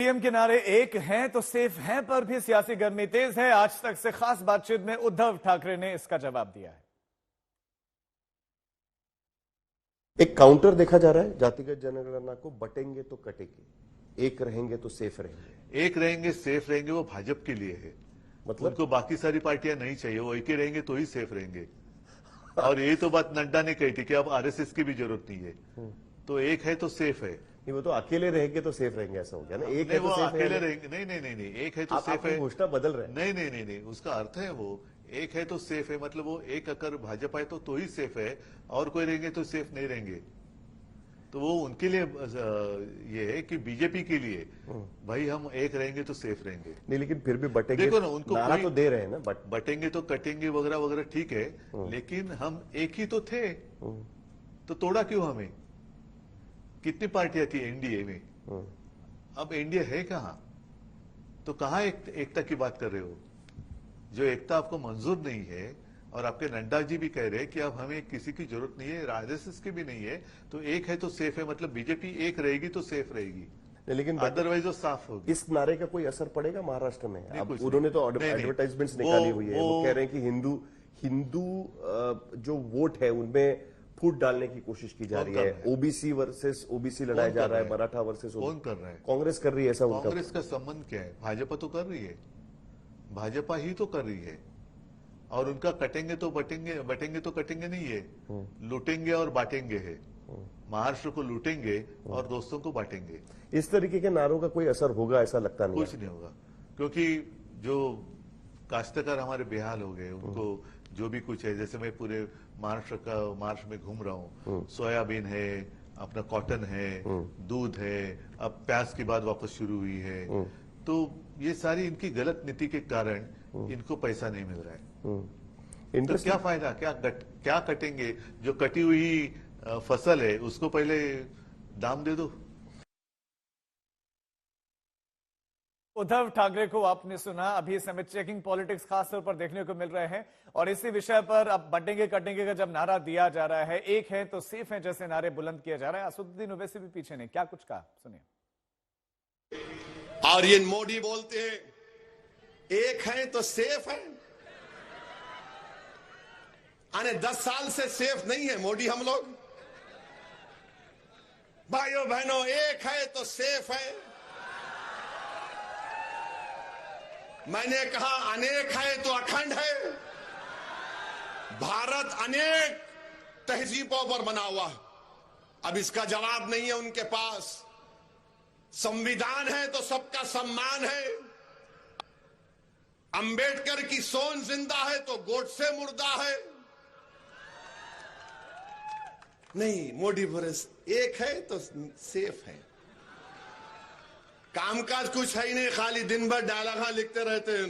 CM के नारे एक हैं तो सेफ हैं पर भी सियासी गर्मी तेज है। आज तक से खास बातचीत में उद्धव ठाकरे ने इसका जवाब दिया है। एक काउंटर देखा जा रहा है, जातिगत जनगणना को बटेंगे तो कटेंगे, एक रहेंगे तो सेफ रहेंगे। एक रहेंगे सेफ रहेंगे वो भाजपा के लिए है, मतलब उनको बाकी सारी पार्टियां नहीं चाहिए, वो एक ही रहेंगे तो ही सेफ रहेंगे। और यही तो बात नड्डा ने कही थी कि अब आरएसएस की भी जरूरत नहीं है, तो एक है तो सेफ है। नहीं, वो तो अकेले रहेंगे तो सेफ रहेंगे ऐसा हो गया ना। एक है तो सेफ अकेले रहेंगे, नहीं, एक है तो सेफ है। घोषणा बदल रहे हैं। नहीं, उसका अर्थ है वो एक है तो सेफ है, मतलब वो एक अगर भाजपा है तो ही सेफ है, और कोई रहेंगे तो सेफ नहीं रहेंगे। तो वो उनके लिए ये है कि बीजेपी के लिए भाई हम एक रहेंगे तो सेफ रहेंगे। नहीं, लेकिन फिर भी बटेंगे, देखो ना, उनको नारा तो दे रहे हैं ना, बटेंगे तो कटेंगे वगैरह वगैरह, ठीक है, लेकिन हम एक ही तो थे, तो तोड़ा क्यों हमें? कितनी पार्टियां थी एनडीए में, अब एनडीए है कहां? तो कहां एकता की बात कर रहे हो? जो एकता आपको मंजूर नहीं है, और आपके नड्डा जी भी कह रहे हैं कि अब हमें किसी की जरूरत नहीं है, आरएसएस की भी नहीं है, तो एक है तो सेफ है, मतलब बीजेपी एक रहेगी तो सेफ रहेगी, लेकिन अदरवाइज वो साफ होगी। इस नारे का कोई असर पड़ेगा महाराष्ट्र में? अब उन्होंने तो एडवर्टाइजमेंट्स निकाली हुई है, वो कह रहे हैं कि हिंदू जो वोट है उनमें फूट डालने की कोशिश की जा रही है, ओबीसी वर्सेस ओबीसी लड़ाया जा रहा है, मराठा वर्सेस। कौन कर रहा है? कांग्रेस कर रही है ऐसा? कांग्रेस का संबंध क्या है? भाजपा तो कर रही है, भाजपा ही तो कर रही है, और उनका कटेंगे तो बटेंगे तो कटेंगे नहीं है, लूटेंगे और बांटेंगे है। महाराष्ट्र को लूटेंगे और दोस्तों को बांटेंगे। इस तरीके के नारों का कोई असर होगा ऐसा लगता नहीं? कुछ नहीं होगा, क्योंकि जो काश्तकार हमारे बेहाल हो गए, उनको जो भी कुछ है, जैसे मैं पूरे महाराष्ट्र में घूम रहा हूँ, सोयाबीन है, अपना कॉटन है, दूध है, अब प्याज की बात वापस शुरू हुई है, तो ये सारी इनकी गलत नीति के कारण इनको पैसा नहीं मिल रहा है। तो क्या फायदा? क्या कटेंगे? जो कटी हुई फसल है उसको पहले दाम दे दो। उद्धव ठाकरे को आपने सुना। अभी इस समय चेकिंग पॉलिटिक्स खासतौर पर देखने को मिल रहे हैं, और इसी विषय पर अब बटेंगे कटेंगे का जब नारा दिया जा रहा है, एक है तो सेफ है जैसे नारे बुलंद किया जा रहा है। असदुद्दीन ओवैसी भी पीछे नहीं, क्या कुछ कहा सुनिए। और ये मोदी बोलते हैं एक है तो सेफ है, आने 10 साल से सेफ नहीं है मोदी हम लोग। भाइयों बहनों, एक है तो सेफ है। मैंने कहा अनेक है तो अखंड है। भारत अनेक तहजीबों पर बना हुआ, अब इसका जवाब नहीं है उनके पास। संविधान है तो सबका सम्मान है। अंबेडकर की सोच जिंदा है तो गोडसे मुर्दा है। नहीं, मोदी फॉरेस एक है तो सेफ है। कामकाज कुछ है ही नहीं, खाली दिन भर डायलॉग लिखते रहते हैं।